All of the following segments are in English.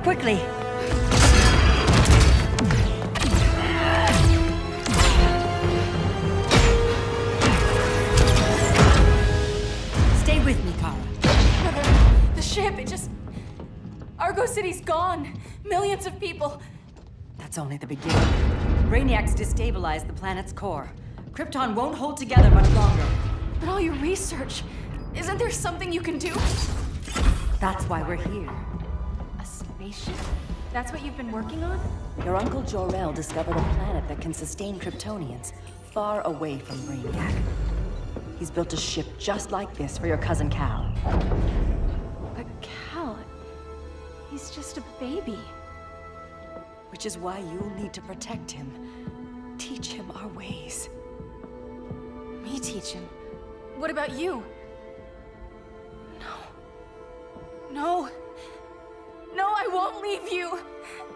quickly. Stay with me, Kara. Mother, the ship, it just... Argo City's gone. Millions of people. That's only the beginning. Brainiacs destabilized the planet's core. Krypton won't hold together much longer. But all your research, isn't there something you can do? That's why we're here. A spaceship? That's what you've been working on? Your uncle Jor-El discovered a planet that can sustain Kryptonians, far away from Brainiac. He's built a ship just like this for your cousin Cal. But Cal... he's just a baby. Which is why you'll need to protect him. Teach him our ways. Me teach him? What about you? No. No, I won't leave you.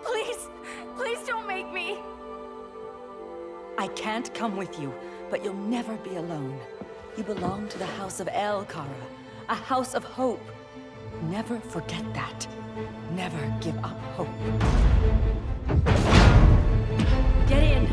Please, please don't make me. I can't come with you, but you'll never be alone. You belong to the House of El, Kara. A house of hope. Never forget that. Never give up hope. Get in!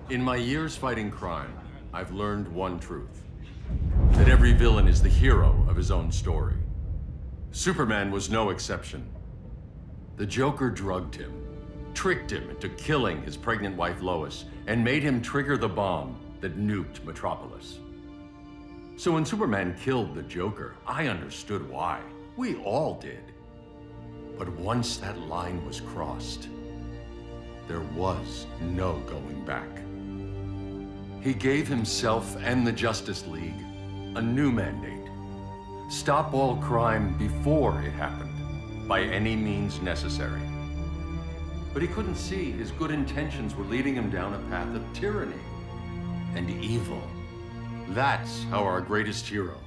In my years fighting crime, I've learned one truth. That every villain is the hero of his own story. Superman was no exception. The Joker drugged him, tricked him into killing his pregnant wife Lois, and made him trigger the bomb that nuked Metropolis. So when Superman killed the Joker, I understood why. We all did. But once that line was crossed, there was no going back. He gave himself and the Justice League a new mandate. Stop all crime before it happened, by any means necessary. But he couldn't see his good intentions were leading him down a path of tyranny and evil. That's how our greatest hero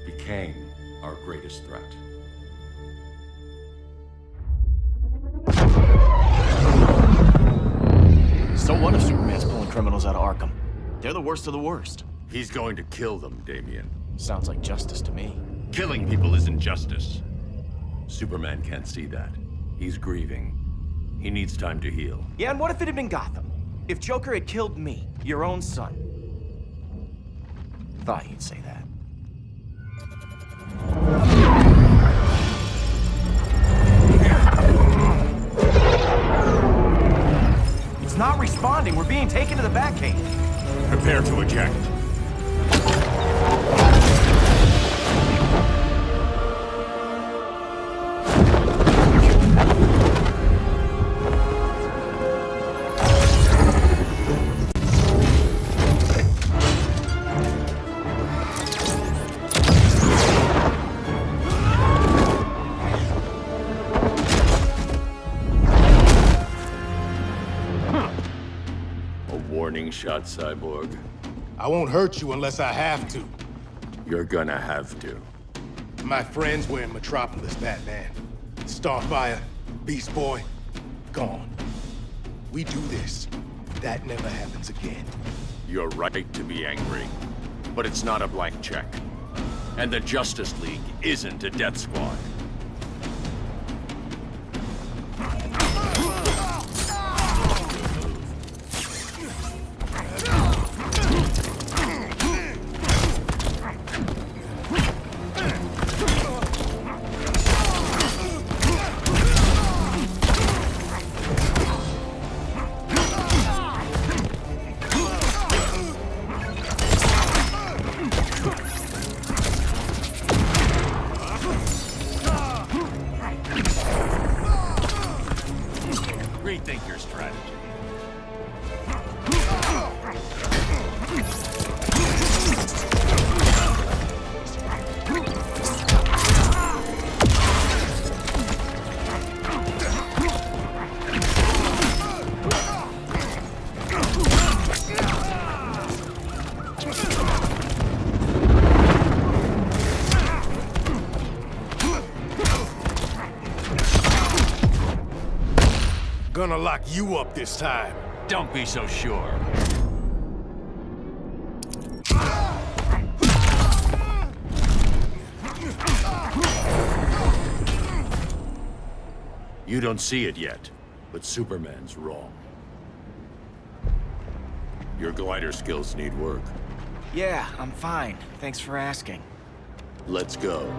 became our greatest threat. So what if Superman's pulling criminals out of Arkham? They're the worst of the worst. He's going to kill them, Damian. Sounds like justice to me. Killing people isn't justice. Superman can't see that. He's grieving. He needs time to heal. Yeah, and what if it had been Gotham? If Joker had killed me, your own son? Thought you'd say that. It's not responding. We're being taken to the Batcave. Prepare to eject. Warning shot, Cyborg. I won't hurt you unless I have to. You're gonna have to. My friends were in Metropolis, Batman. Starfire, Beast Boy, gone. We do this. That never happens again. You're right to be angry, but it's not a blank check. And the Justice League isn't a death squad. Rethink your strategy. Gonna lock you up this time. Don't be so sure. You don't see it yet, but Superman's wrong. Your glider skills need work. Yeah, I'm fine. Thanks for asking. Let's go.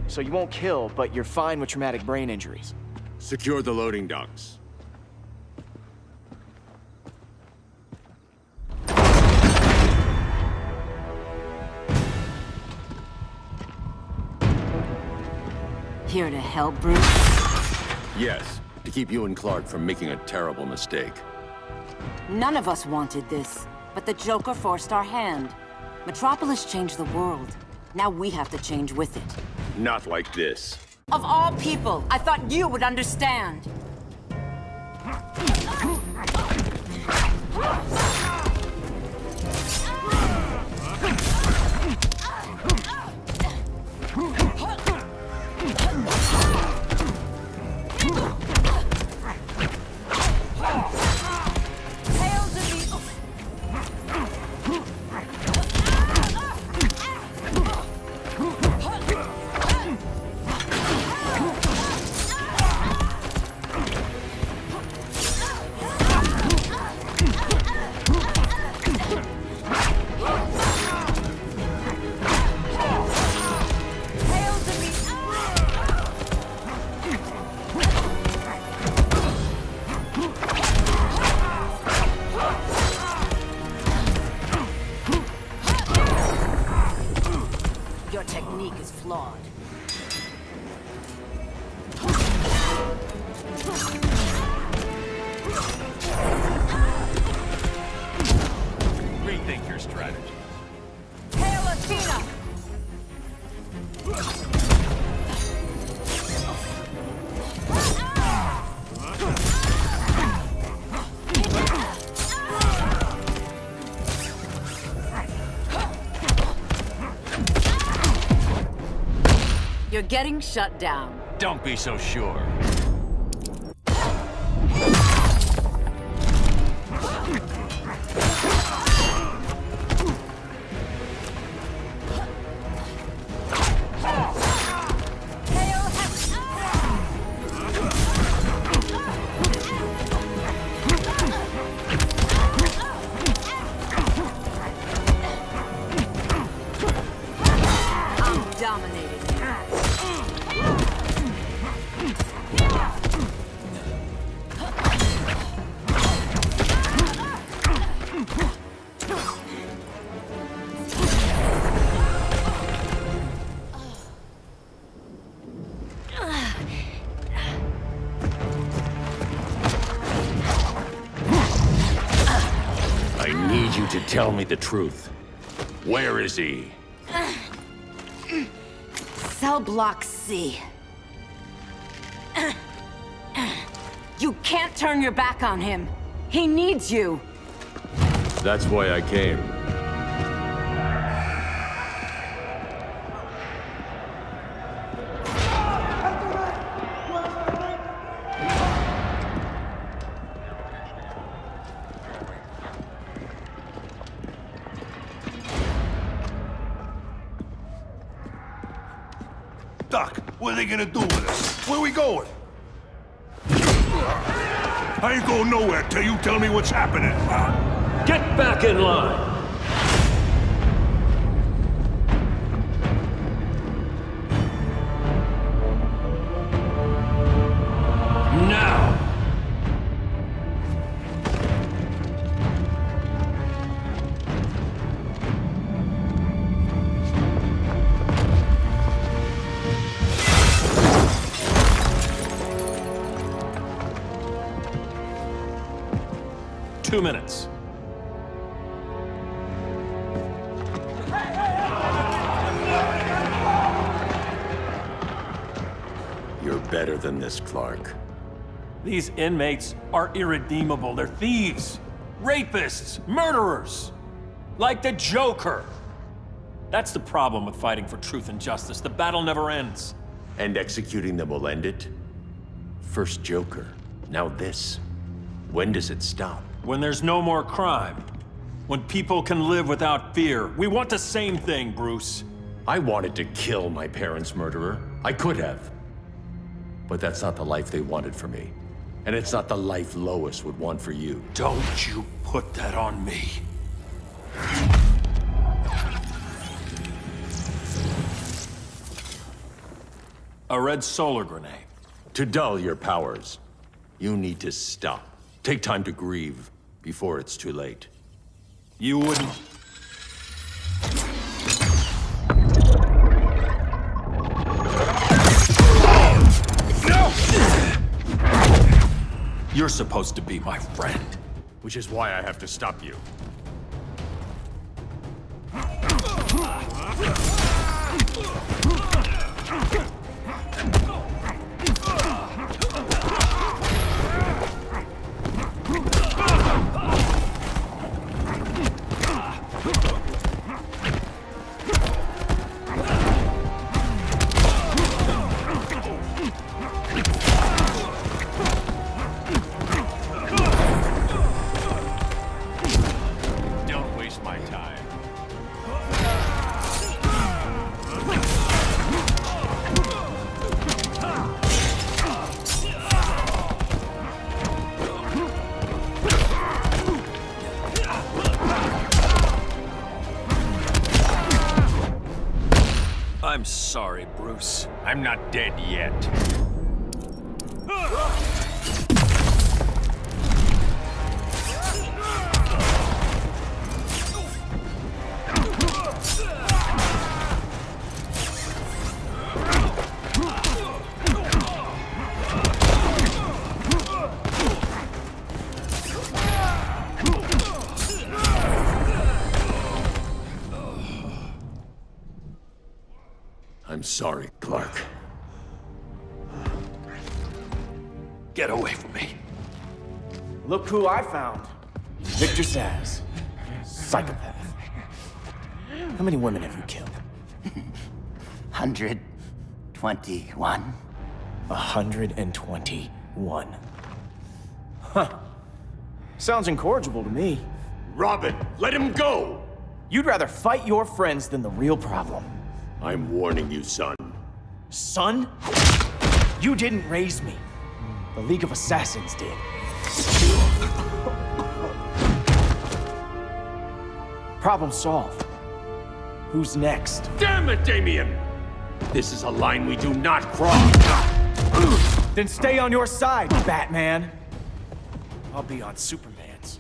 So you won't kill, but you're fine with traumatic brain injuries. Secure the loading docks. Here to help, Bruce? Yes, to keep you and Clark from making a terrible mistake. None of us wanted this, but the Joker forced our hand. Metropolis changed the world. Now we have to change with it. Not like this. Of all people, I thought you would understand. Your technique is flawed. Rethink your strategy. Hail Athena! You're getting shut down. Don't be so sure. I'm dominating. I need you to tell me the truth. Where is he? Cell Block C. You can't turn your back on him. He needs you. That's why I came. stuck. What are they gonna do with us? Where we going? I ain't going nowhere till you tell me what's happening. Get back in line! Now! Two minutes. You're better than this, Clark. These inmates are irredeemable. They're thieves, rapists, murderers. Like the Joker. That's the problem with fighting for truth and justice. The battle never ends. And executing them will end it? First Joker, now this. When does it stop? When there's no more crime. When people can live without fear. We want the same thing, Bruce. I wanted to kill my parents' murderer. I could have. But that's not the life they wanted for me. And it's not the life Lois would want for you. Don't you put that on me. A red solar grenade. To dull your powers, you need to stop. Take time to grieve before it's too late. You wouldn't... You're supposed to be my friend. Which is why I have to stop you. Don't waste my time. I'm sorry, Bruce. I'm not dead yet. I'm sorry, Clark. Get away from me. Look who I found. Victor Zsasz. Psychopath. How many women have you killed? 121. 121. Huh. Sounds incorrigible to me. Robin, let him go! You'd rather fight your friends than the real problem. I'm warning you, son. Son? You didn't raise me. The League of Assassins did. Problem solved. Who's next? Damn it, Damien! This is a line we do not cross! Then stay on your side, Batman. I'll be on Superman's.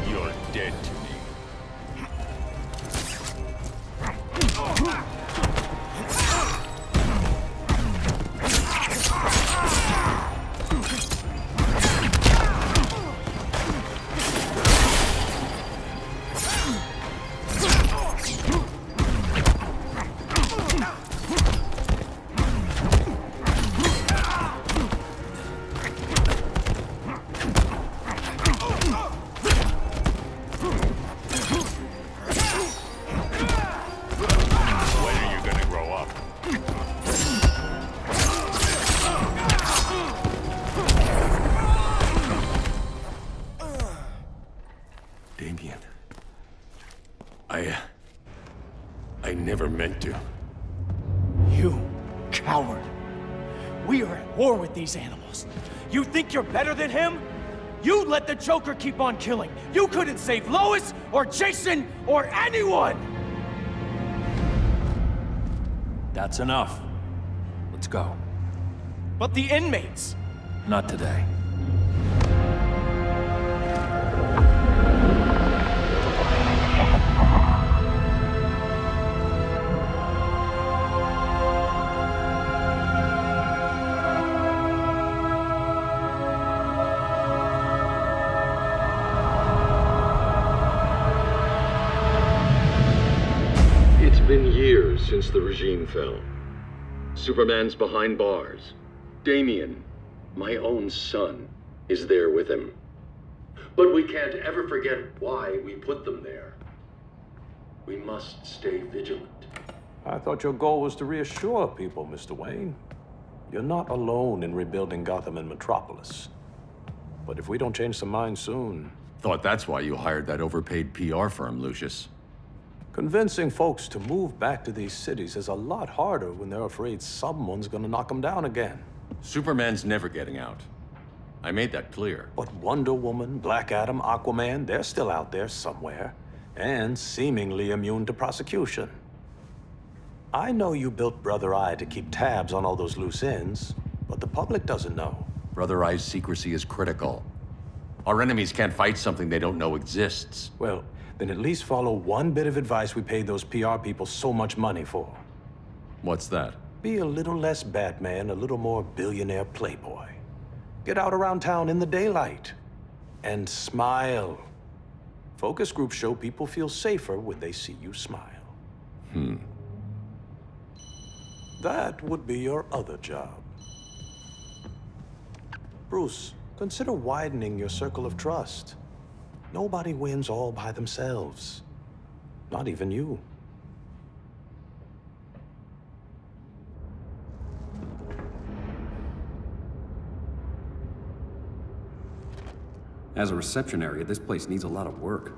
You're dead to me. Damien. I never meant to. You coward. We are at war with these animals. You think you're better than him? You let the Joker keep on killing. You couldn't save Lois, or Jason, or anyone! That's enough. Let's go. But the inmates! Not today. It's been years since the regime fell. Superman's behind bars. Damien, my own son, is there with him. But we can't ever forget why we put them there. We must stay vigilant. I thought your goal was to reassure people, Mr. Wayne. You're not alone in rebuilding Gotham and Metropolis. But if we don't change some minds soon... Thought that's why you hired that overpaid PR firm, Lucius. Convincing folks to move back to these cities is a lot harder when they're afraid someone's gonna knock them down again. Superman's never getting out. I made that clear. But Wonder Woman, Black Adam, Aquaman, they're still out there somewhere, and seemingly immune to prosecution. I know you built Brother Eye to keep tabs on all those loose ends, but the public doesn't know. Brother Eye's secrecy is critical. Our enemies can't fight something they don't know exists. Well, then at least follow one bit of advice we paid those PR people so much money for. What's that? Be a little less Batman, a little more billionaire playboy. Get out around town in the daylight. And smile. Focus groups show people feel safer when they see you smile. That would be your other job. Bruce, consider widening your circle of trust. Nobody wins all by themselves. Not even you. As a reception area, this place needs a lot of work.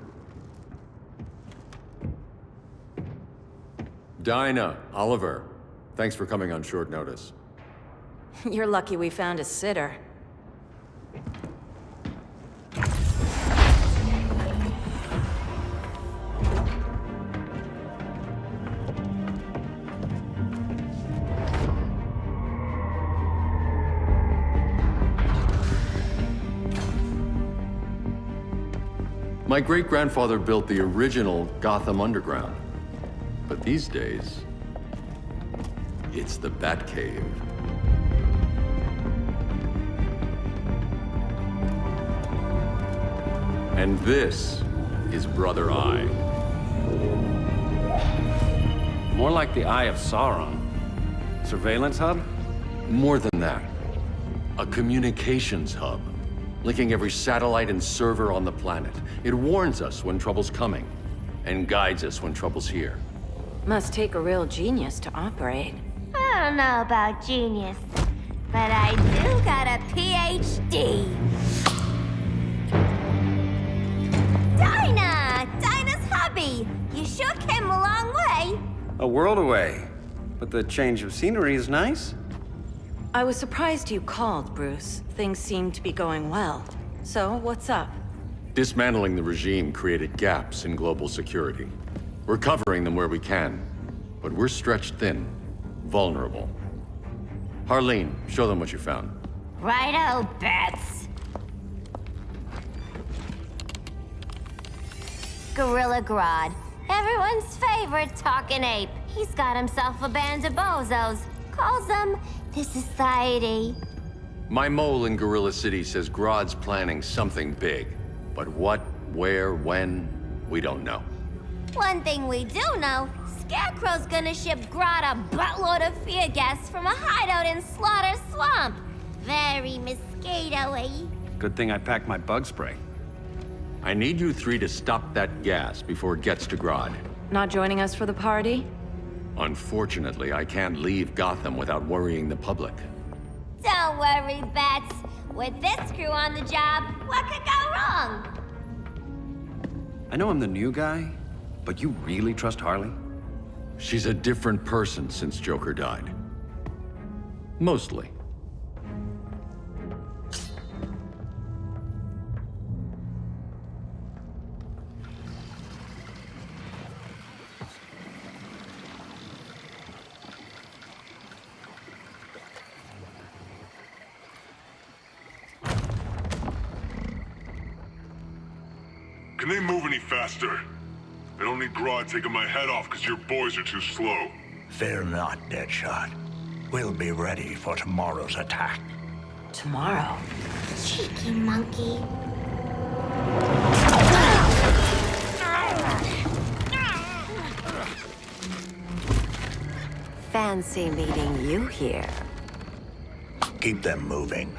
Dinah, Oliver, thanks for coming on short notice. You're lucky we found a sitter. My great-grandfather built the original Gotham Underground. But these days, it's the Batcave. And this is Brother Eye. More like the Eye of Sauron. Surveillance hub? More than that. A communications hub, linking every satellite and server on the planet. It warns us when trouble's coming, and guides us when trouble's here. Must take a real genius to operate. I don't know about genius, but I do got a PhD. Dinah's hubby. You sure came a long way. A world away. But the change of scenery is nice. I was surprised you called, Bruce. Things seem to be going well. So, what's up? Dismantling the regime created gaps in global security. We're covering them where we can, but we're stretched thin, vulnerable. Harleen, show them what you found. Righto, Bets. Gorilla Grodd. Everyone's favorite talking ape. He's got himself a band of bozos. Calls them the Society. My mole in Gorilla City says Grodd's planning something big. But what, where, when, we don't know. One thing we do know, Scarecrow's gonna ship Grodd a buttload of fear gas from a hideout in Slaughter Swamp. Very mosquito-y. Good thing I packed my bug spray. I need you three to stop that gas before it gets to Grodd. Not joining us for the party? Unfortunately, I can't leave Gotham without worrying the public. Don't worry, Bats. With this crew on the job, what could go wrong? I know I'm the new guy, but you really trust Harley? She's a different person since Joker died. Mostly. Can they move any faster? I don't need Grodd taking my head off because your boys are too slow. Fear not, Deadshot. We'll be ready for tomorrow's attack. Tomorrow? Cheeky monkey. Fancy meeting you here. Keep them moving.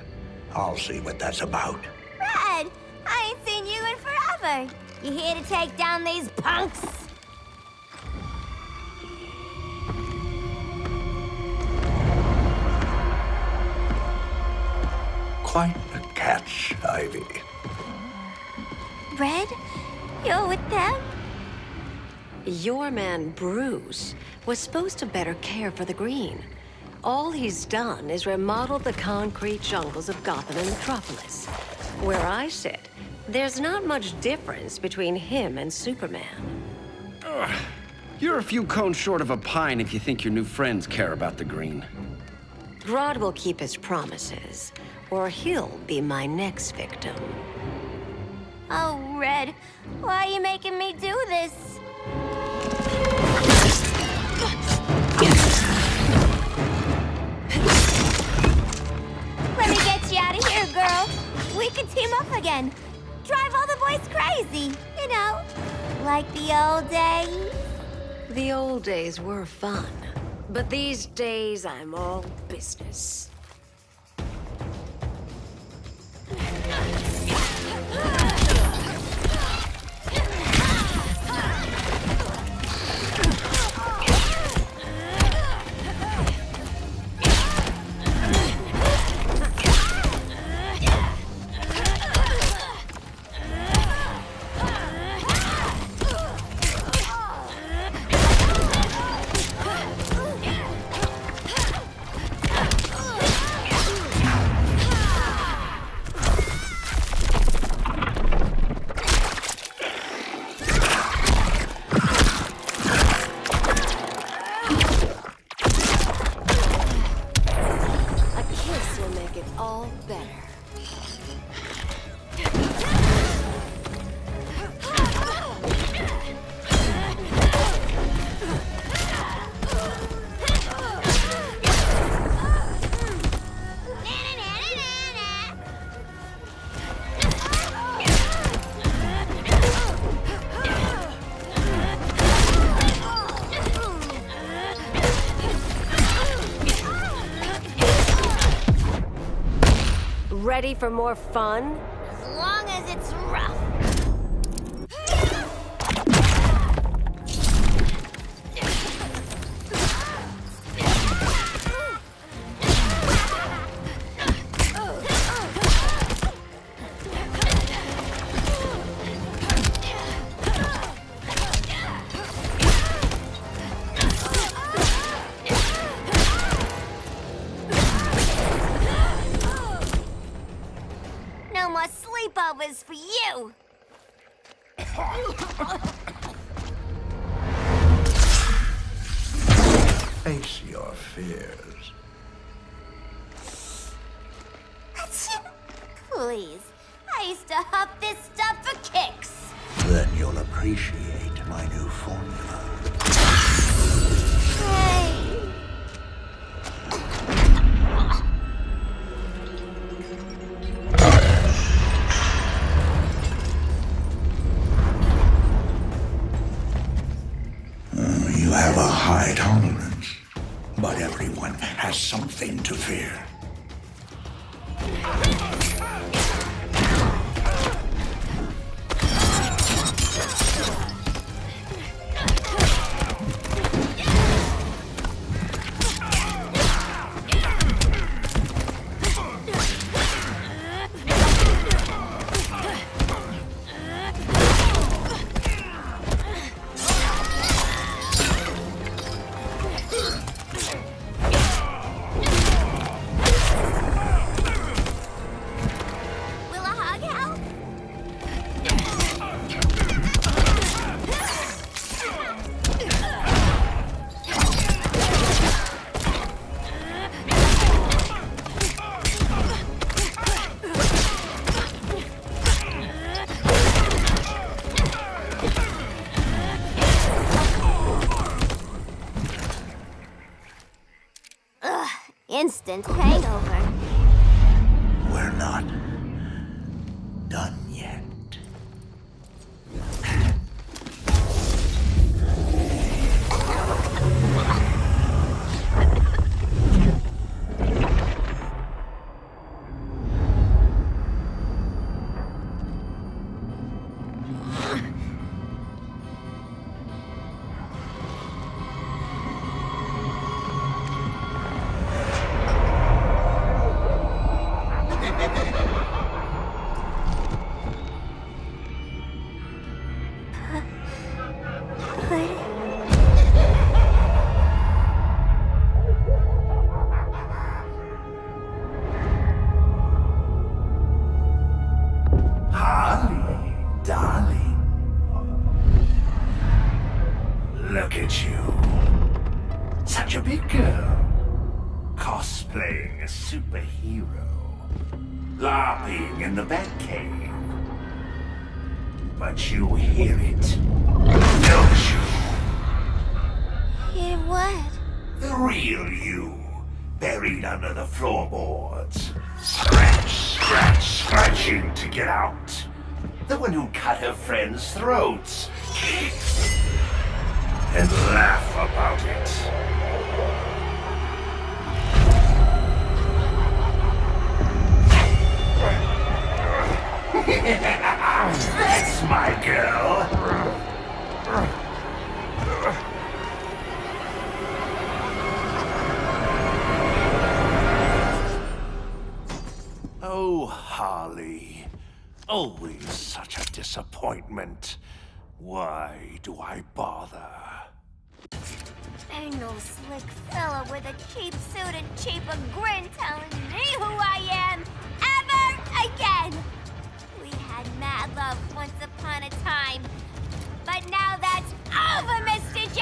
I'll see what that's about. Red, I ain't seen you in forever. You here to take down these punks? Quite a catch, Ivy. Red, you're with them? Your man, Bruce, was supposed to better care for the Green. All he's done is remodel the concrete jungles of Gotham and Metropolis. Where I sit, there's not much difference between him and Superman. Ugh. You're a few cones short of a pine if you think your new friends care about the Green. Grodd will keep his promises, or he'll be my next victim. Oh, Red, why are you making me do this? Let me get you out of here, girl. We could team up again. Drive all the boys crazy, you know, like the old days. The old days were fun, but these days I'm all business. Ready for more fun? As long as it's rough. No more sleepovers for you! Face your fears. Please, I used to huff this stuff for kicks. Then You'll appreciate my new formula. You have a high tolerance, but everyone has something to fear. Instant hangover. We're not done yet. Look at you. Such a big girl. Cosplaying a superhero. LARPing in the Batcave. But you hear it, don't you? Hear what? The real you, buried under the floorboards. Scratch, scratch, scratching to get out. The one who cut her friends' throats. And laugh about it. That's my girl. Oh, Harley. Always such a disappointment. Why do I bother? Ain't no slick fella with a cheap suit and cheaper grin telling me who I am ever again. We had mad love once upon a time, but now that's over, Mr. J.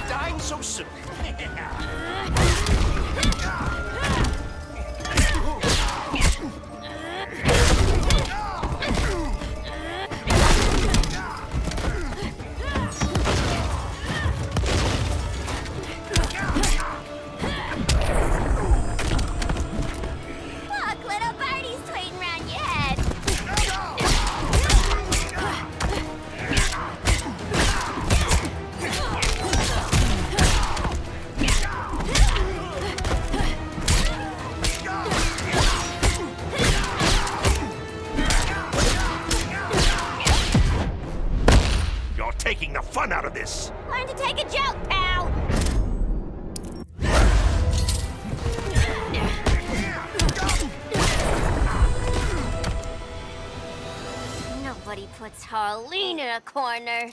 Dying so soon. Look, little birdie's tweeting around your head. You're taking the fun out of this. Learn to take a joke, pal. Nobody puts Harleen in a corner.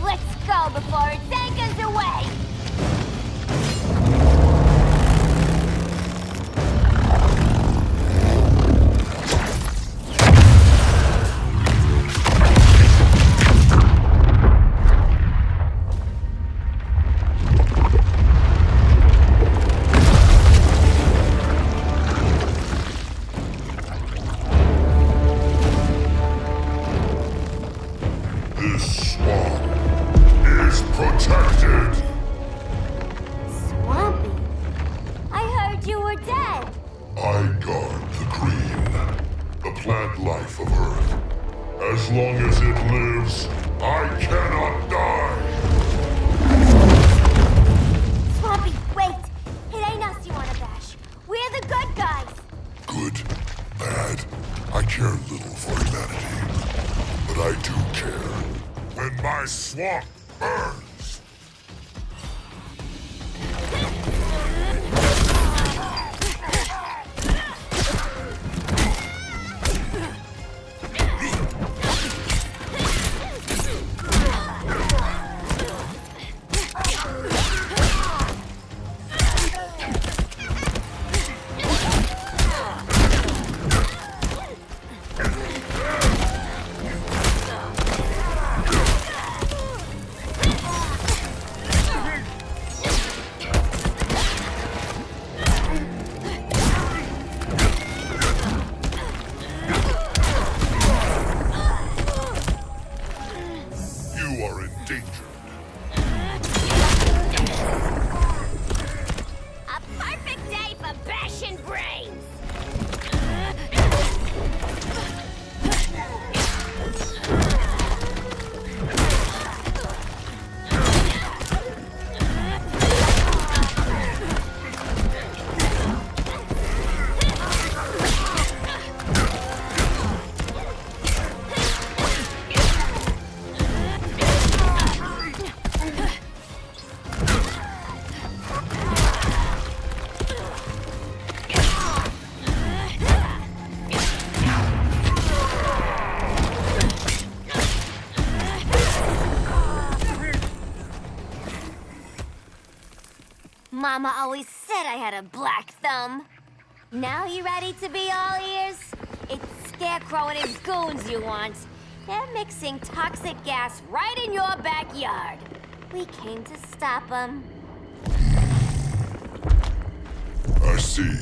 Let's go before it anchors away. were dead. I guard the green, the plant life of Earth. As long as it lives, I cannot die! Swampy, wait! It ain't us you wanna bash. We're the good guys! Good, bad, I care little for humanity. But I do care when my swamp burns! You are endangered. A perfect day for bashing brains! Mama always said I had a black thumb. Now you ready to be all ears? It's Scarecrow and his goons you want. They're mixing toxic gas right in your backyard. We came to stop them. I see.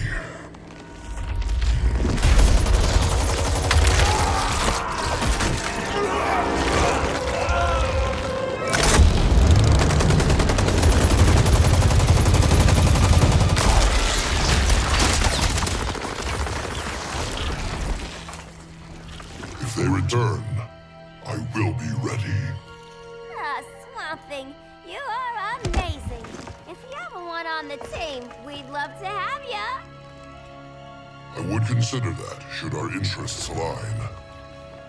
If they return, I will be ready. Ah, Swamp Thing, you are amazing. If you ever want on the team, we'd love to have ya. I would consider that, should our interests align.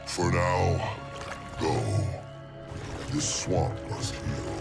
For now, go. This swamp must heal.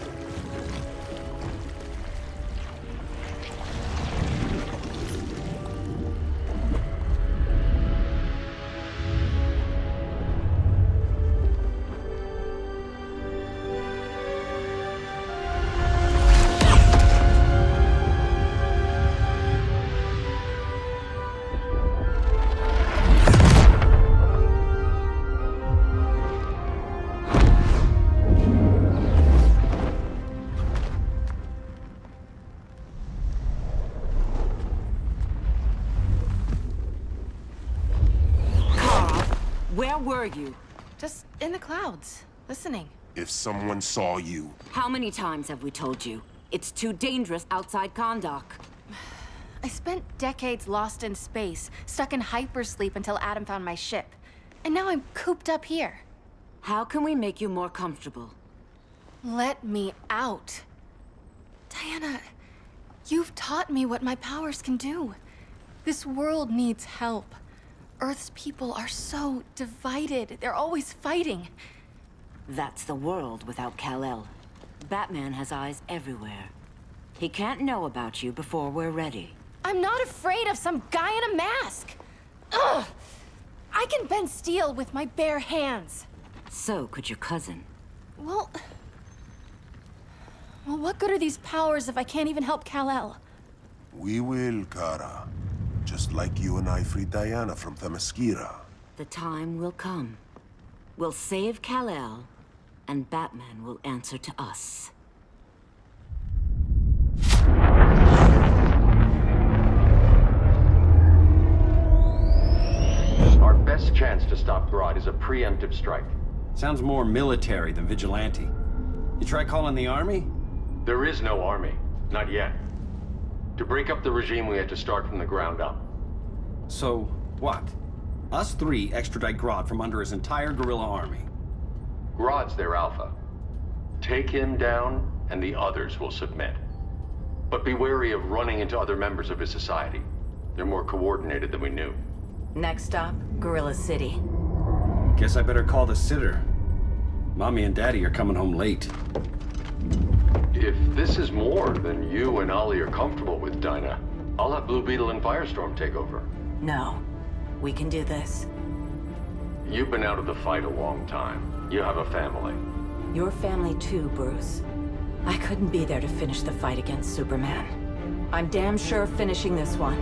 Where were you? Just in the clouds, listening. If someone saw you, How many times have we told you? It's too dangerous outside Kahndaq. I spent decades lost in space, stuck in hypersleep until Adam found my ship. And now I'm cooped up here. How can we make you more comfortable? Let me out. Diana, you've taught me what my powers can do. This world needs help. Earth's people are so divided. They're always fighting. That's the world without Kal-El. Batman has eyes everywhere. He can't know about you before we're ready. I'm not afraid of some guy in a mask. Ugh! I can bend steel with my bare hands. So could your cousin. Well, what good are these powers if I can't even help Kal-El? we will, Kara. Just like you and I freed Diana from Themyscira. The time will come. We'll save Kal-El, and Batman will answer to us. Our best chance to stop Grodd is a preemptive strike. Sounds more military than vigilante. You try calling the army? There is no army. Not yet. To break up the regime, we had to start from the ground up. So, what? Us three extradite Grodd from under his entire guerrilla army. Grodd's their alpha. Take him down, and the others will submit. But be wary of running into other members of his society. They're more coordinated than we knew. Next stop, Gorilla City. Guess I better call the sitter. Mommy and Daddy are coming home late. If this is more than you and Ollie are comfortable with, Dinah, I'll have Blue Beetle and Firestorm take over. No. We can do this. You've been out of the fight a long time. You have a family. Your family too, Bruce. I couldn't be there to finish the fight against Superman. I'm damn sure finishing this one.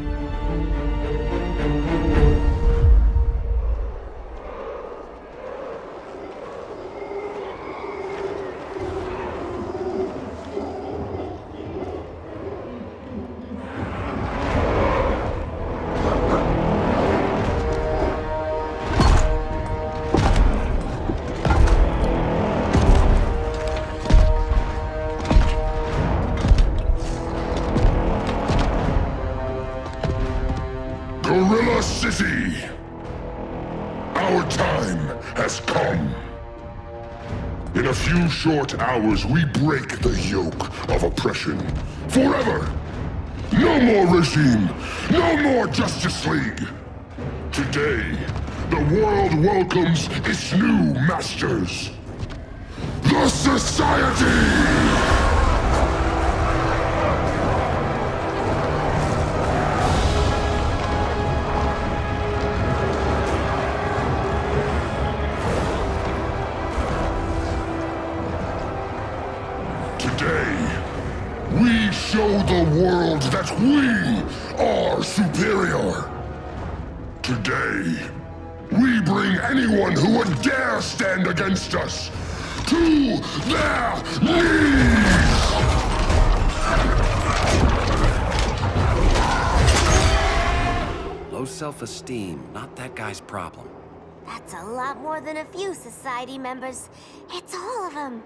Gorilla City! Our time has come. In a few short hours, we break the yoke of oppression. Forever! No more regime! No more Justice League! Today, the world welcomes its new masters. The Society! We show the world that we are superior. Today, we bring anyone who would dare stand against us to their knees! Low self-esteem, not that guy's problem. That's a lot more than a few Society members. It's all of them.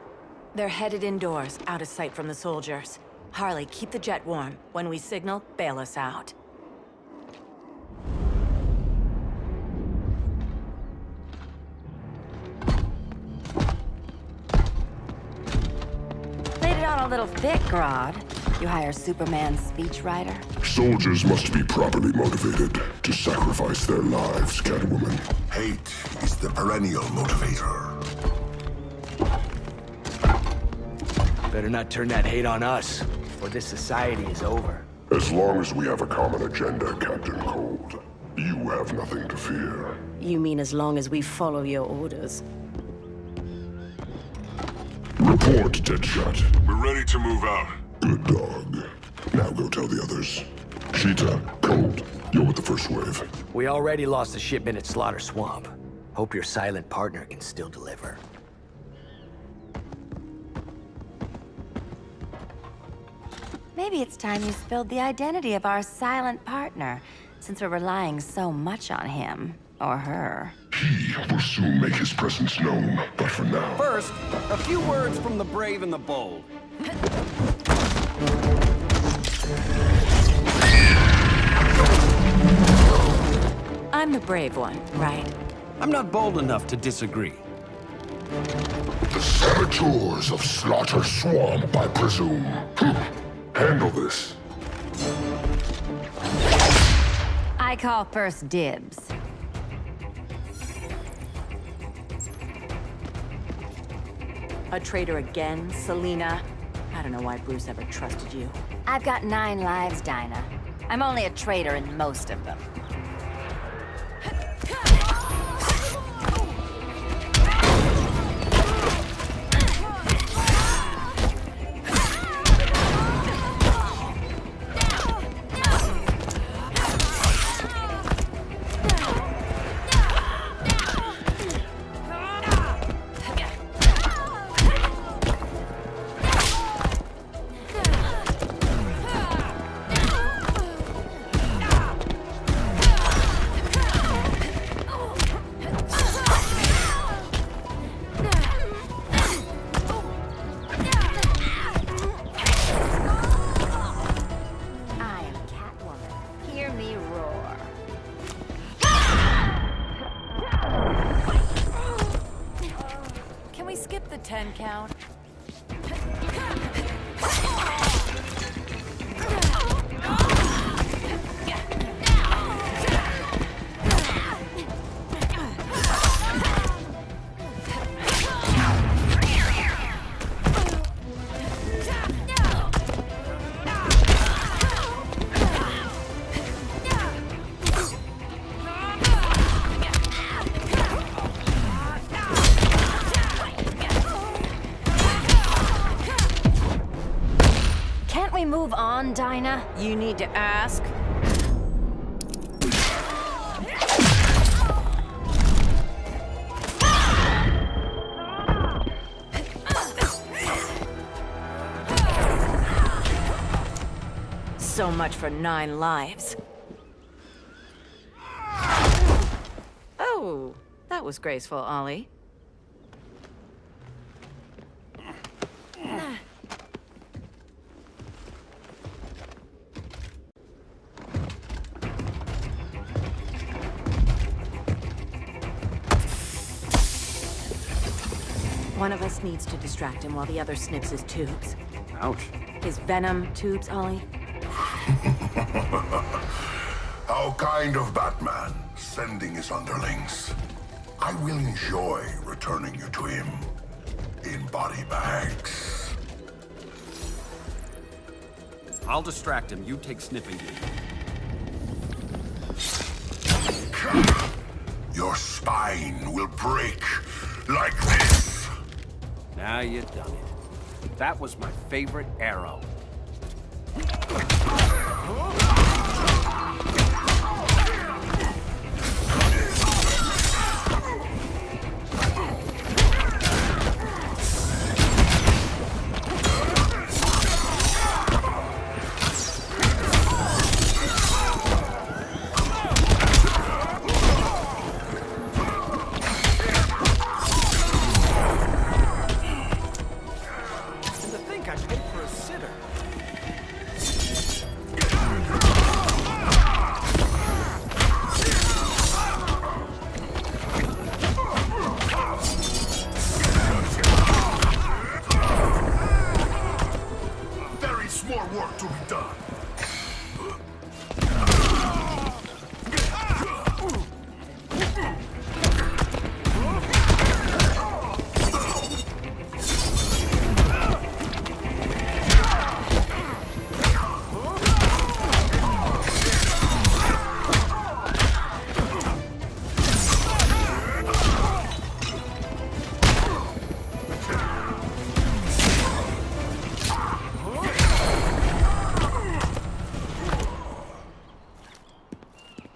They're headed indoors, out of sight from the soldiers. Harley, keep the jet warm. When we signal, bail us out. Laid it on a little thick, Grodd. You hire Superman's speechwriter? Soldiers must be properly motivated to sacrifice their lives, Catwoman. Hate is the perennial motivator. Better not turn that hate on us, or this society is over. As long as we have a common agenda, Captain Cold, you have nothing to fear. You mean as long as we follow your orders? Report, Deadshot. We're ready to move out. Good dog. Now go tell the others. Cheetah, Cold, you're with the first wave. We already lost a shipment at Slaughter Swamp. Hope your silent partner can still deliver. Maybe it's time you spilled the identity of our silent partner, since we're relying so much on him. Or her. He will soon make his presence known, but for now... First, a few words from the brave and the bold. I'm the brave one, right? I'm not bold enough to disagree. The saboteurs of Slaughter Swamp, I presume. Handle this. I call first dibs. A traitor again, Selina? I don't know why Bruce ever trusted you. I've got 9 lives, Dinah. I'm only a traitor in most of them. friend count? Move on, Dinah. You need to ask. So much for 9 lives. Oh, that was graceful, Ollie. One of us needs to distract him while the other snips his tubes. Ouch. His venom tubes, Ollie. How kind of Batman, sending his underlings. I will enjoy returning you to him in body bags. I'll distract him. You take sniffing duty. Your spine will break like this. Now you done it. That was my favorite arrow.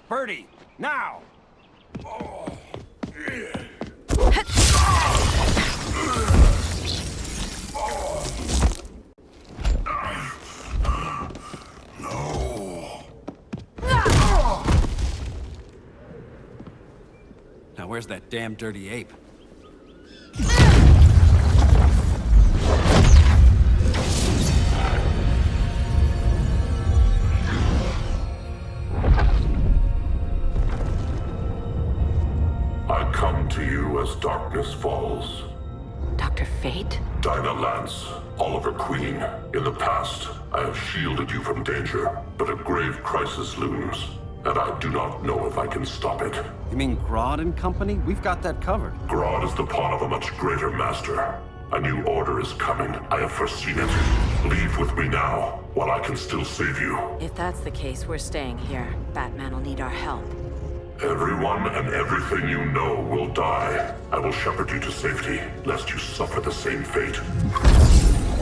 Birdie, now! No. Now where's that damn dirty ape? I come to you as darkness falls. Dr. Fate? Dinah Lance, Oliver Queen. In the past, I have shielded you from danger, but a grave crisis looms, and I do not know if I can stop it. You mean Grodd and company? We've got that covered. Grodd is the pawn of a much greater master. A new order is coming. I have foreseen it. Leave with me now, while I can still save you. If that's the case, we're staying here. Batman will need our help. Everyone and everything you know will die. I will shepherd you to safety, lest you suffer the same fate.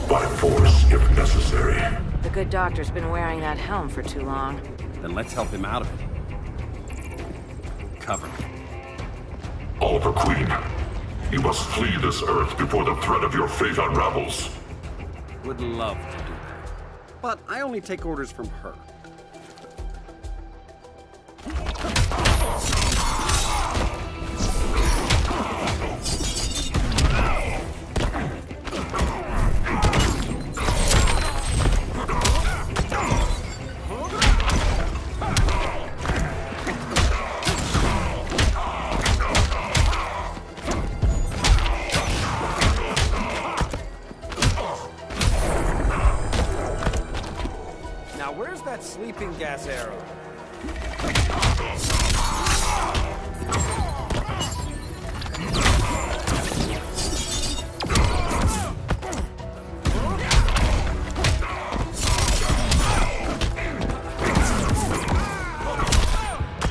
By force, if necessary. The good doctor's been wearing that helm for too long. Then let's help him out of it. Cover me. Oliver Queen, you must flee this Earth before the threat of your fate unravels. Would love to do that. But I only take orders from her. gas arrow.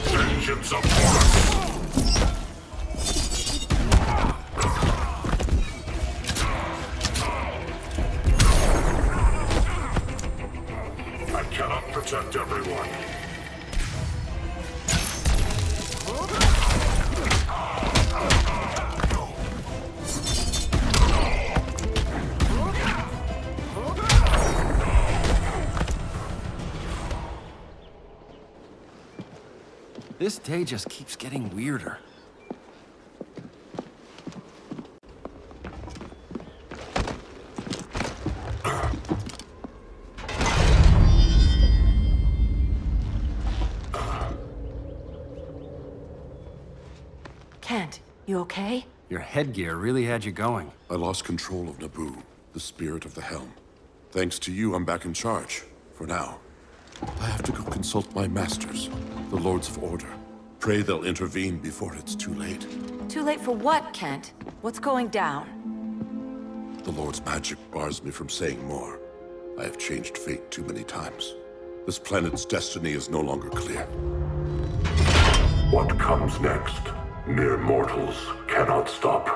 Vengeance upon us! I cannot protect everyone. This day just keeps getting weirder. Kent, you okay? Your headgear really had you going. I lost control of Naboo, the spirit of the helm. Thanks to you, I'm back in charge. For now. I have to go consult my masters, the Lords of Order. Pray they'll intervene before it's too late. Too late for what, Kent? What's going down? The Lord's magic bars me from saying more. I have changed fate too many times. This planet's destiny is no longer clear. What comes next? Mere mortals cannot stop.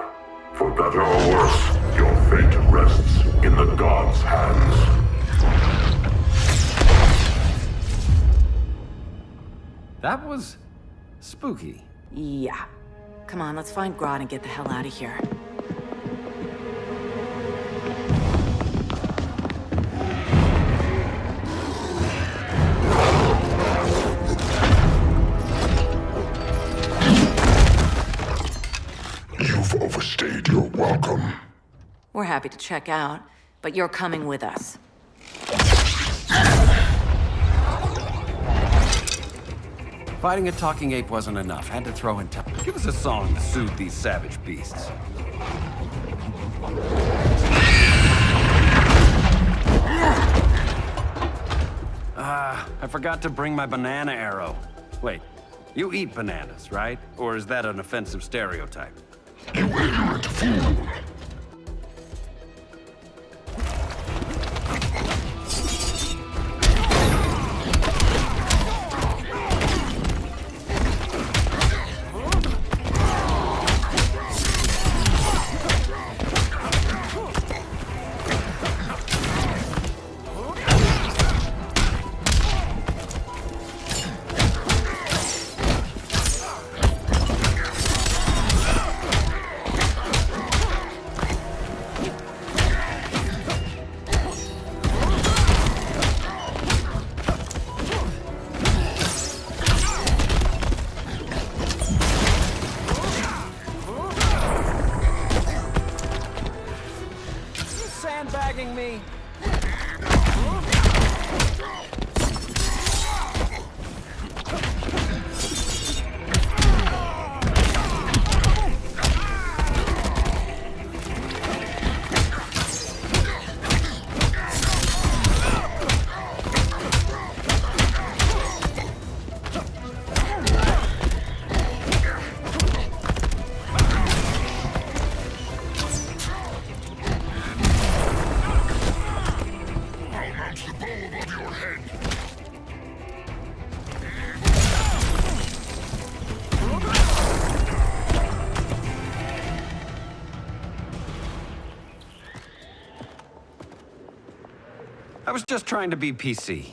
For better or worse, your fate rests in the gods' hands. That was spooky. Yeah. Come on, let's find Grodd and get the hell out of here. You've overstayed your welcome. We're happy to check out, but you're coming with us. Fighting a talking ape wasn't enough. Had to throw in Give us a song to soothe these savage beasts. I forgot to bring my banana arrow. Wait, you eat bananas, right? Or is that an offensive stereotype? You ignorant fool! Sandbagging me. I was just trying to be PC.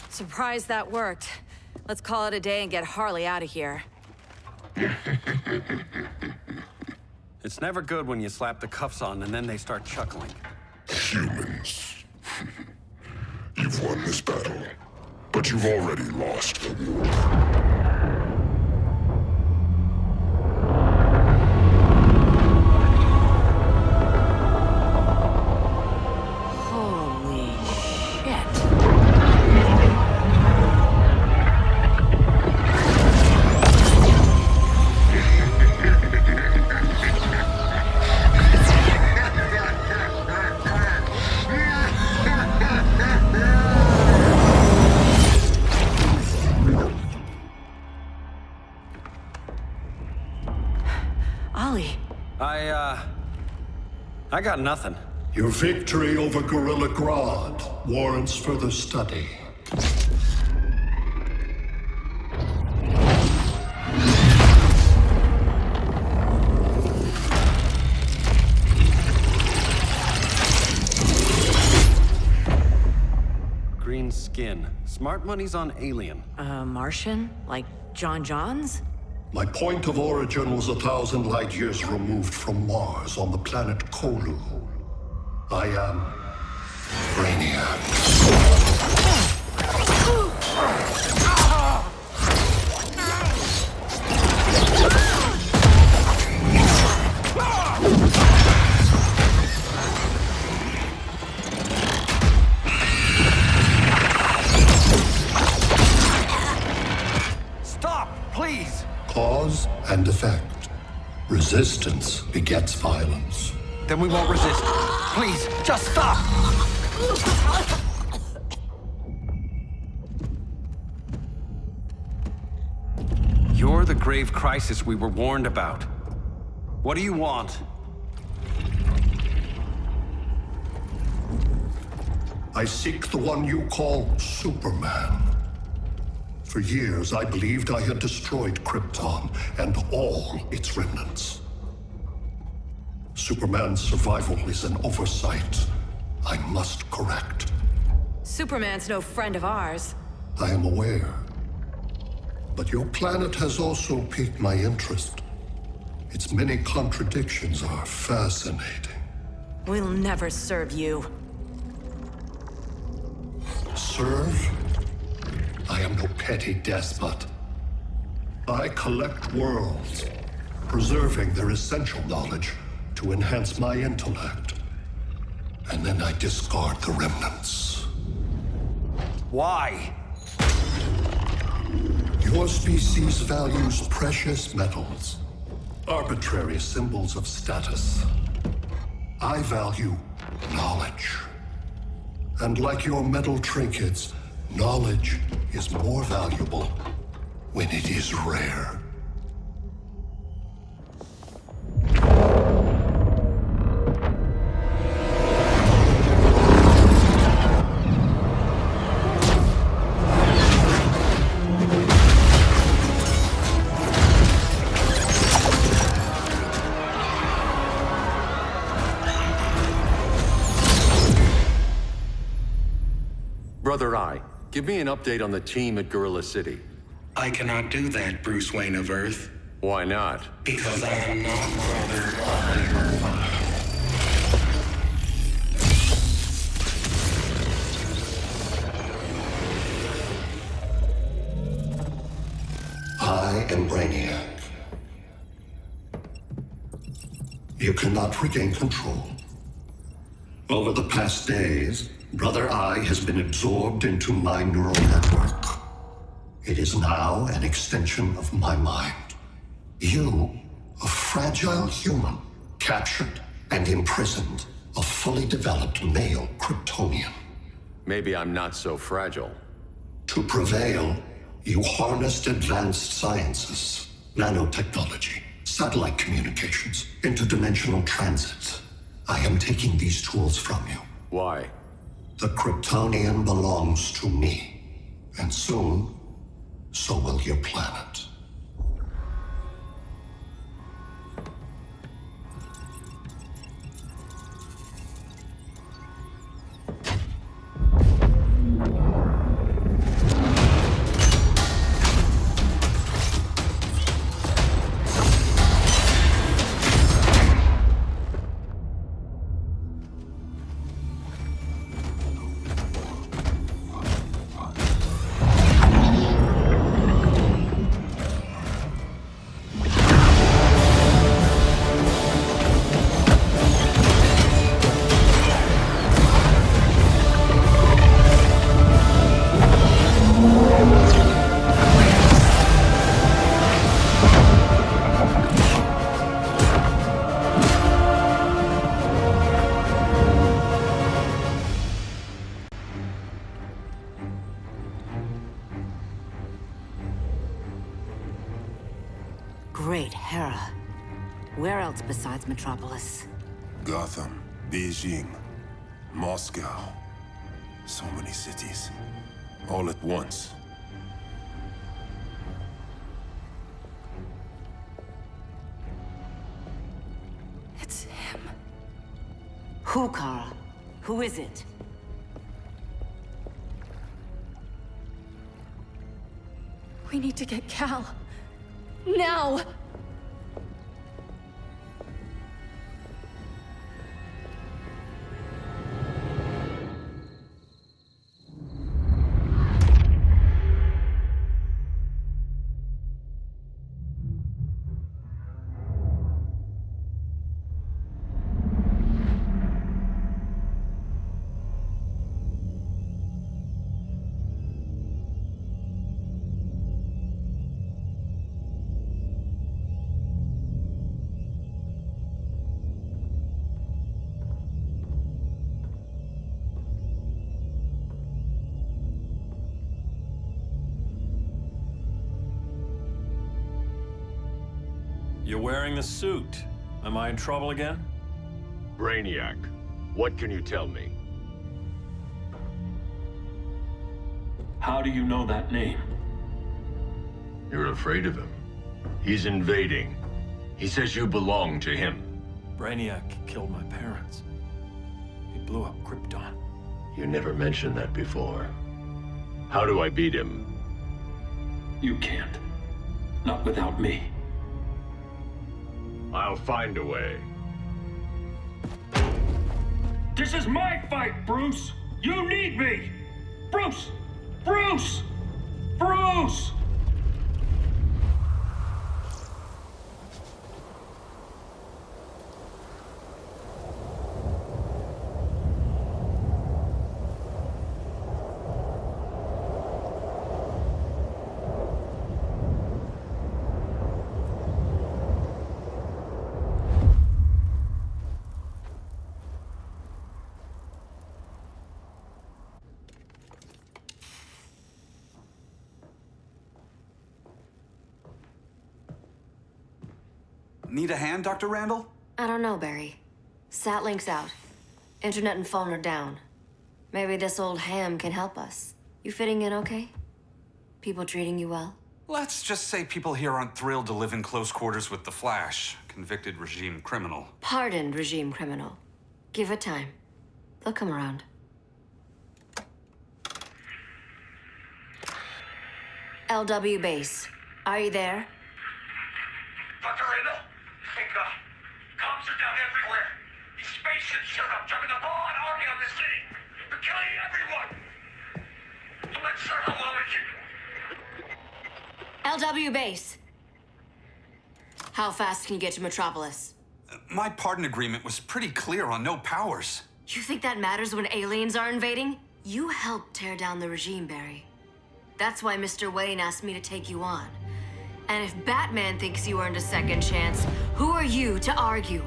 Surprised that worked. Let's call it a day and get Harley out of here. It's never good when you slap the cuffs on and then they start chuckling. Humans. You've won this battle. but you've already lost the war. I got nothing. Your victory over Gorilla Grodd warrants further study. Green skin. Smart money's on alien. Martian? Like John Johns? My point of origin was 1,000 light years removed from Mars on the planet Kolu. I am Brainiac. Stop, please! Cause and effect. Resistance begets violence. Then we won't resist. Please, just stop! You're the grave crisis we were warned about. What do you want? I seek the one you call Superman. For years, I believed I had destroyed Krypton and all its remnants. Superman's survival is an oversight I must correct. Superman's no friend of ours. I am aware. But your planet has also piqued my interest. Its many contradictions are fascinating. We'll never serve you. Serve? I am no petty despot. I collect worlds, preserving their essential knowledge to enhance my intellect. And then I discard the remnants. Why? Your species values precious metals, arbitrary symbols of status. I value knowledge. And like your metal trinkets, knowledge is more valuable when it is rare. Brother Eye, give me an update on the team at Gorilla City. I cannot do that, Bruce Wayne of Earth. Why not? Because I am not Brother Eye. I am Brainiac. You cannot regain control. Over the past days, Brother Eye has been absorbed into my neural network. It is now an extension of my mind. You, a fragile human, captured and imprisoned a fully developed male Kryptonian. Maybe I'm not so fragile. To prevail, you harnessed advanced sciences, nanotechnology, satellite communications, interdimensional transit. I am taking these tools from you. Why? The Kryptonian belongs to me, and soon, so will your planet. Great Hera. Where else besides Metropolis? Gotham, Beijing, Moscow. So many cities. All at once. It's him. Who, Kara? Who is it? We need to get Cal. Now! You're wearing the suit. Am I in trouble again? Brainiac, what can you tell me? How do you know that name? You're afraid of him. He's invading. He says you belong to him. Brainiac killed my parents. He blew up Krypton. You never mentioned that before. How do I beat him? You can't. Not without me. I'll find a way. This is my fight, Bruce! You need me! Bruce! Bruce! Bruce! Need a hand, Dr. Randall? I don't know, Barry. Satlink's out. Internet and phone are down. Maybe this old ham can help us. You fitting in okay? People treating you well? Let's just say people here aren't thrilled to live in close quarters with the Flash, convicted regime criminal. Pardoned regime criminal. Give it time. They'll come around. LW base. Are you there? Dr. Randall? Thank God. Cops are down everywhere. These spaceships showed up, jumping a broad army on the city. They're killing everyone. I'm not sure how long it can... LW base. How fast can you get to Metropolis? My pardon agreement was pretty clear on no powers. You think that matters when aliens are invading? You helped tear down the regime, Barry. That's why Mr. Wayne asked me to take you on. And if Batman thinks you earned a second chance, who are you to argue?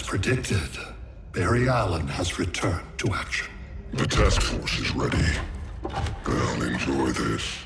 Predicted, Barry Allen has returned to action. The task force is ready. I'll enjoy this.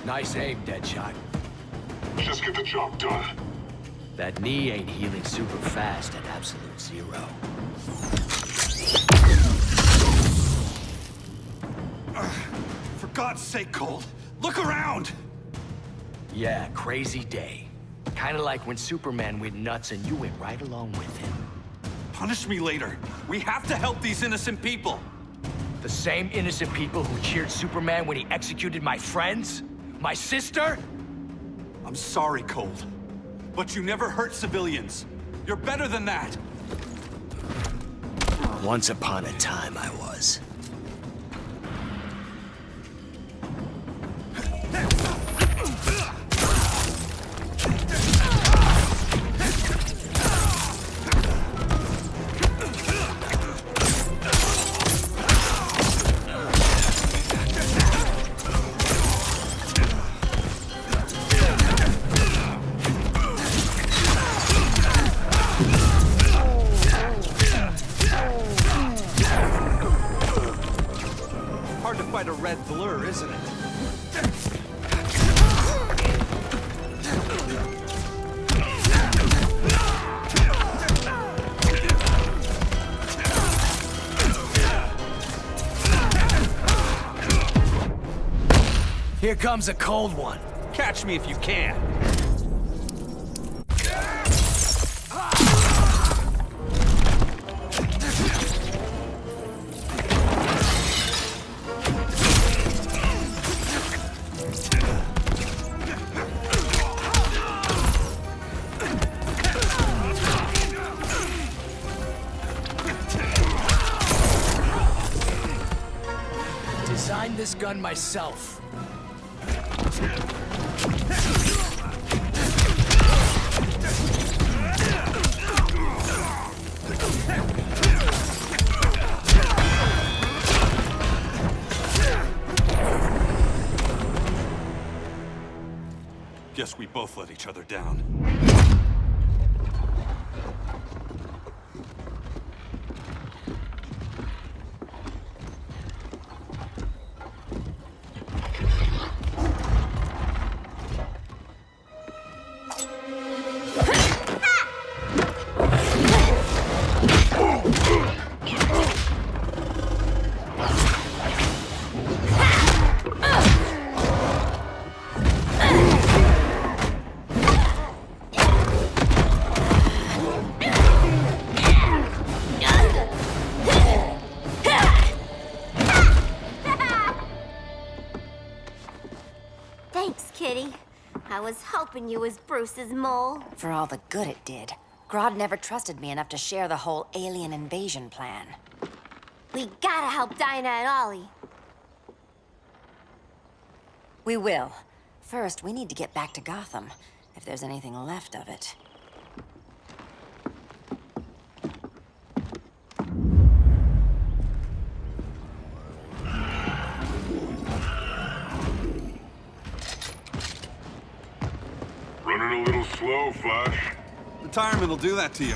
Nice aim, Deadshot. Just get the job done. That knee ain't healing super fast at absolute zero. For God's sake, Cold, look around! Yeah, crazy day. Kinda like when Superman went nuts and you went right along with him. Punish me later. We have to help these innocent people. The same innocent people who cheered Superman when he executed my friends? My sister? I'm sorry, Cold. But you never hurt civilians. You're better than that. Once upon a time, I was. Hard to fight a red blur, isn't it? Here comes a cold one. Catch me if you can. Designed this gun myself. Guess we both let each other down. Thanks, Kitty. I was hoping you was Bruce's mole. For all the good it did. Grodd never trusted me enough to share the whole alien invasion plan. We gotta help Dinah and Ollie. We will. First, we need to get back to Gotham, if there's anything left of it. Running a little slow, Flash. Retirement will do that to you.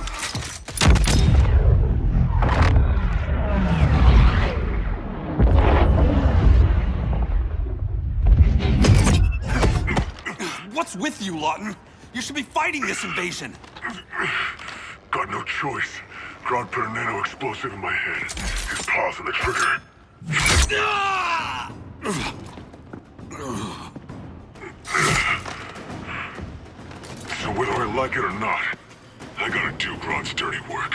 What's with you, Lawton? You should be fighting this invasion. Got no choice. Grodd put a nano explosive in my head. His paws on the trigger. So whether I like it or not, I gotta do Grodd's dirty work.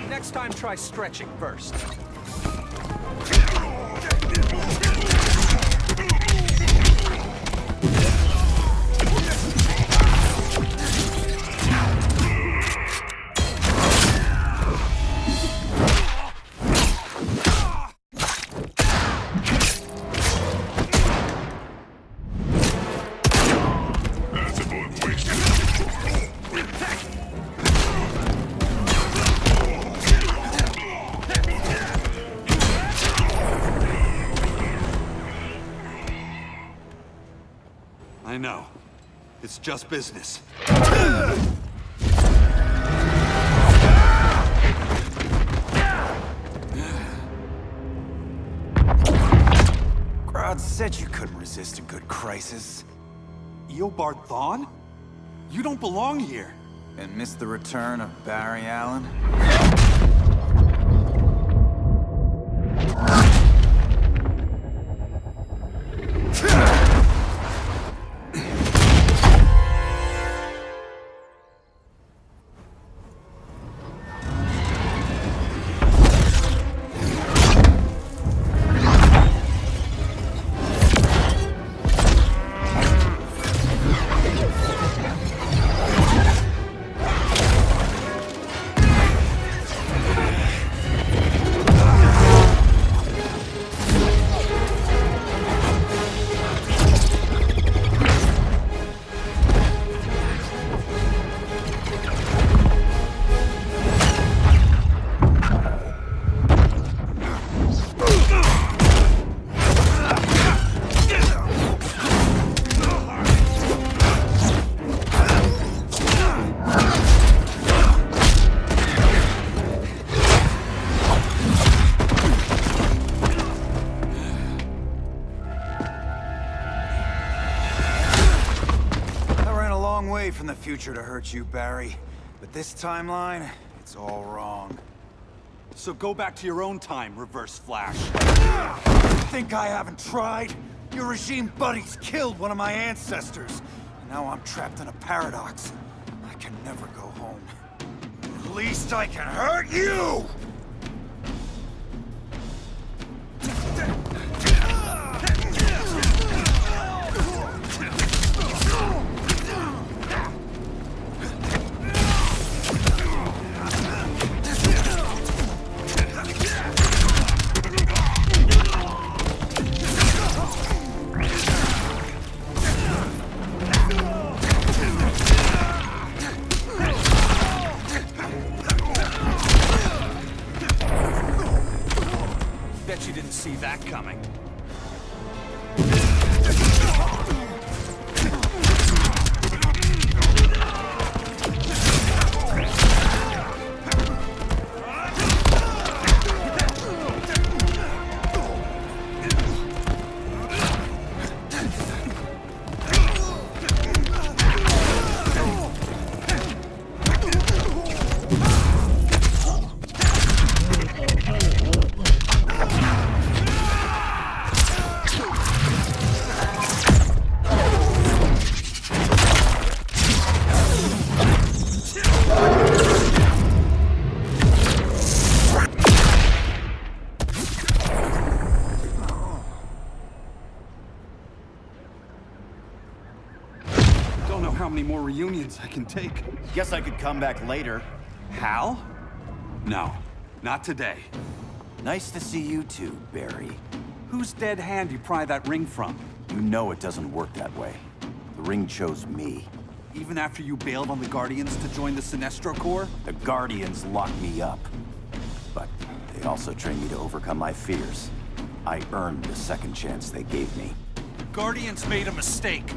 Next time, try stretching first. That's a bullet wasted. It's just business. Grodd said you couldn't resist a good crisis. Eobard Thawne? You don't belong here. And miss the return of Barry Allen? From the future to hurt you, Barry. But this timeline, it's all wrong. So go back to your own time, Reverse Flash. Think I haven't tried? Your regime buddies killed one of my ancestors. And now I'm trapped in a paradox. I can never go home. At least I can hurt you! Bet you didn't see that coming. How many more reunions I can take. Guess I could come back later. Hal? No, not today. Nice to see you too, Barry. Whose dead hand you pry that ring from? You know it doesn't work that way. The ring chose me. Even after you bailed on the Guardians to join the Sinestro Corps? The Guardians locked me up. But they also trained me to overcome my fears. I earned the second chance they gave me. The Guardians made a mistake.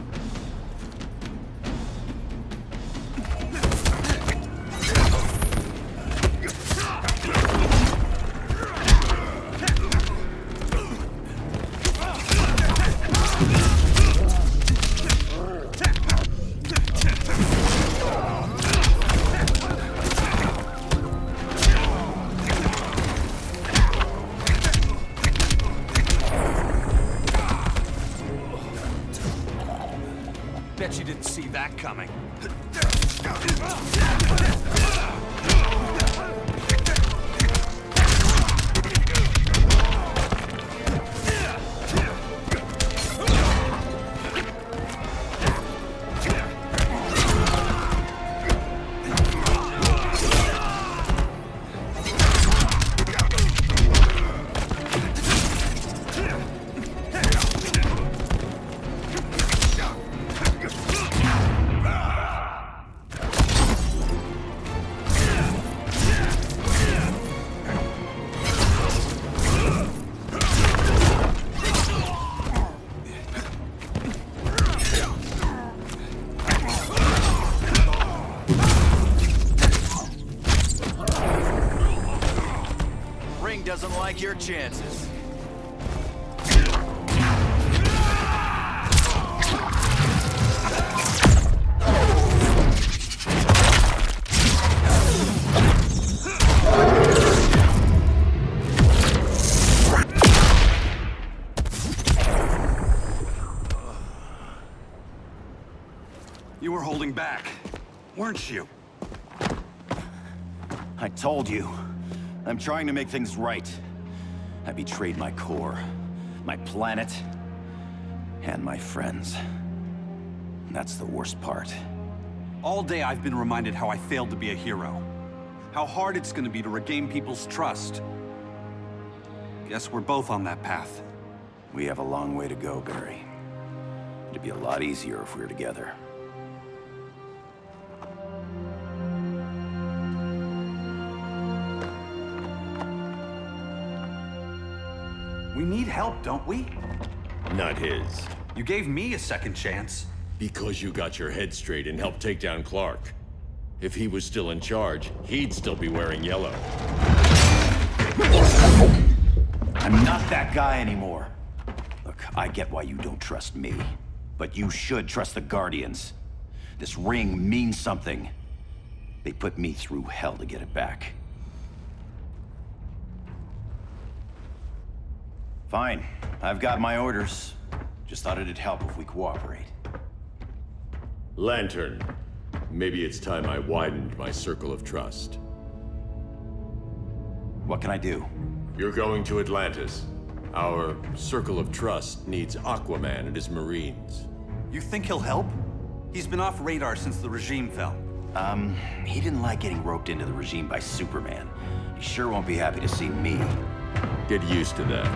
like your chances. You were holding back, weren't you? I told you. I'm trying to make things right. I betrayed my core, my planet, and my friends. That's the worst part. All day I've been reminded how I failed to be a hero. How hard it's gonna be to regain people's trust. Guess we're both on that path. We have a long way to go, Barry. It'd be a lot easier if we were together. We need help, don't we? Not his. You gave me a second chance. Because you got your head straight and helped take down Clark. If he was still in charge, he'd still be wearing yellow. I'm not that guy anymore. Look, I get why you don't trust me, but you should trust the Guardians. This ring means something. They put me through hell to get it back. Fine. I've got my orders. Just thought it'd help if we cooperate. Lantern. Maybe it's time I widened my circle of trust. What can I do? You're going to Atlantis. Our circle of trust needs Aquaman and his Marines. You think he'll help? He's been off radar since the regime fell. He didn't like getting roped into the regime by Superman. He sure won't be happy to see me. Get used to that.